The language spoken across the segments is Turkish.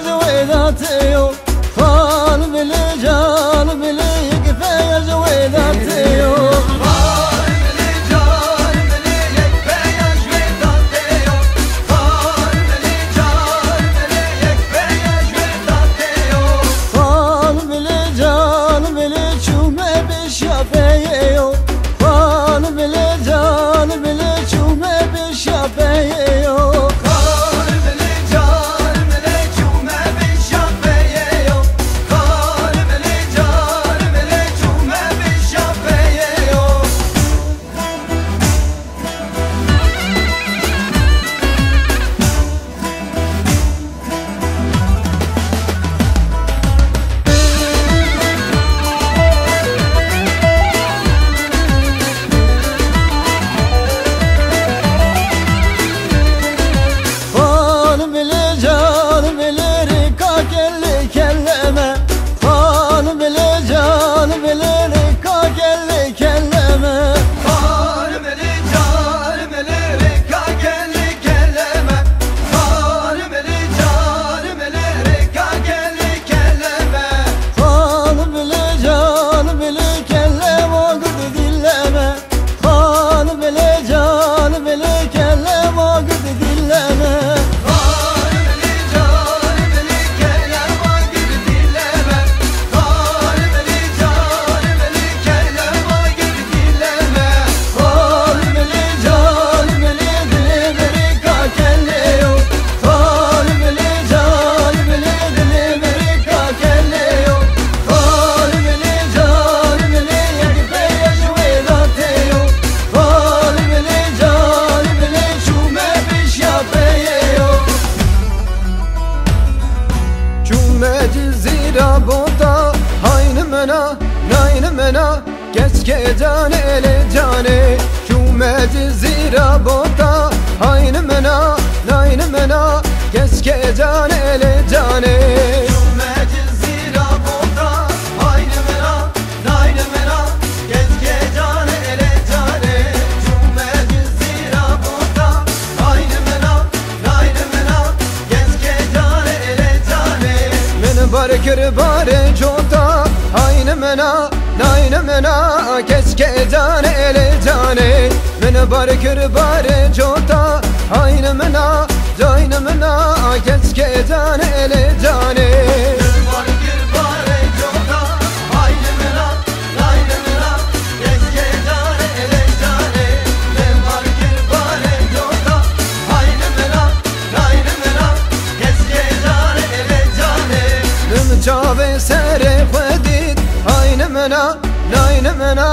جويداتيو خال بلي جال بلي كفاية جويداتيو خال بلي جال بلي كفاية جويداتيو خال بلي جال بلي كفاية جويداتيو خال بلي جال بلي شو ما بشافيو خال بلي جال بلي شو ما بشافيو Keşke cane ele cane Şumeci zira bota Aynı mena, aynı mena Keşke cane ele cane Şumeci zira bota Aynı mena, aynı mena Keşke cane ele cane Şumeci zira bota Aynı mena, aynı mena Keşke cane ele cane Men barkır bare çota Aynı mena Nayne mena keşke cane ele cane Men barkır bare jota Ayne mena Jayne mena keşke cane ele cane Men barkır bare jota Ayne mena Nayne mena keşke cane ele cane Men barkır bare jota Ayne mena Nayne mena keşke cane ele cane Dım çave sere khedit Ayne mena Nayne mena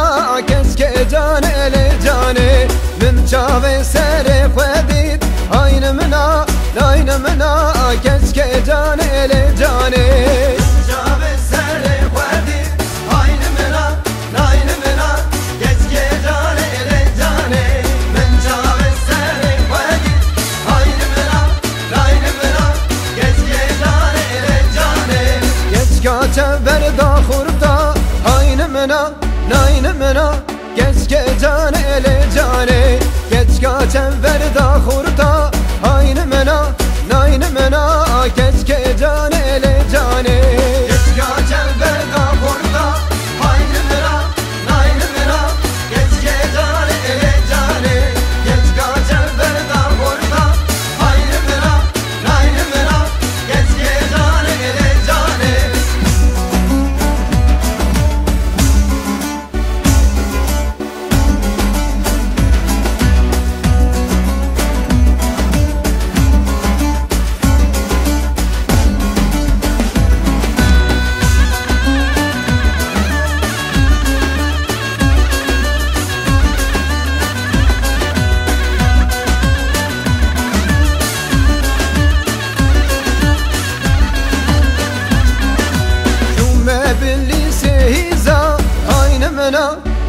keşke cane ele cane Min çave sere khedit Ayne mena Nayne mena keşke cane ele cane Min çave sere khedit Ayne mena Nayne mena keşke cane ele cane Min çave sere khedit Ayne mena Nayne mena keşke cane ele cane Keşke çever da khurda Ayne mena Nayne mena keşke cane ele cane Keşke çever da khurda Ayne mena Nayne mena keşke cane ele cane Keşke çever da khurda Ayne mena Nayne mena keşke cane ele cane Keşke çever da khurda Ayne mena Nayne mena keşke cane ele cane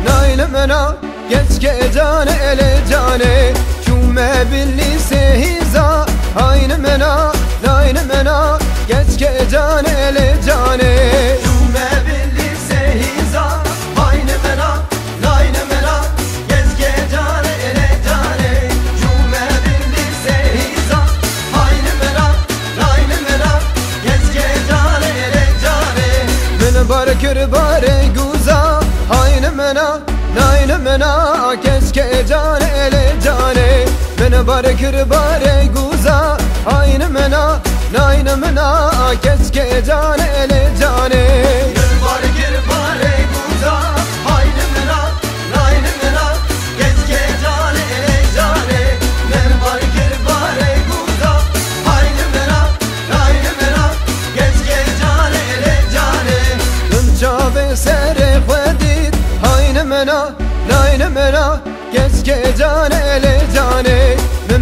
Nayne mena keşke cane ele cane Şumme billi sehiza Ayne mena Nayne mena keşke cane ele cane Şumme billi sehiza Ayne mena Nayne mena keşke cane ele cane Şumme billi sehiza Ayne mena Nayne mena منا keşke can ele cane Beni barkır bare guza Aynı mena Naynı mena keşke can ele cane Beni barkır bare guza Aynı mena Naynı mena keşke can ele cane Beni barkır bare guza Aynı mena Naynı mena keşke can ele cane Gınca ve sere khvedit Aynı mena Naynı mena keşke can ele cane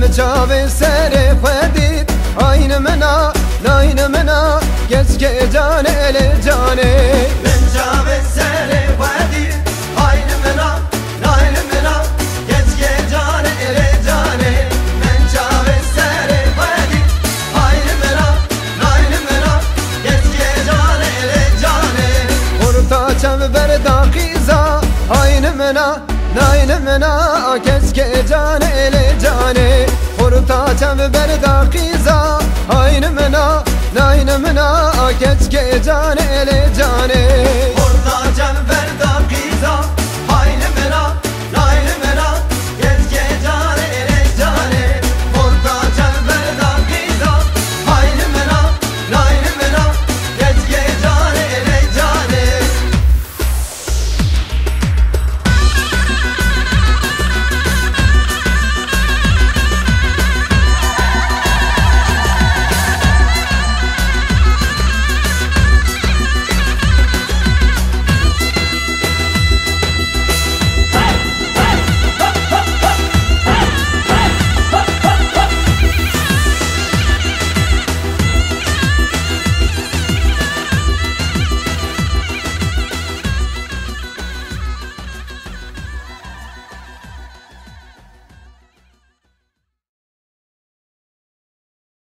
Mımca ve sere khvedit Aynı mena Naynı mena keşke can ele cane Ben çave sere khvedit Aynı mena Naynı mena keşke can ele cane Ben çave sere khvedit Aynı mena Naynı mena keşke can ele cane Orta çember dakiza Aynı mena Naynı mena keşke can ele cane Orta çember dakiza Aynı mena Naynı mena keşke can ele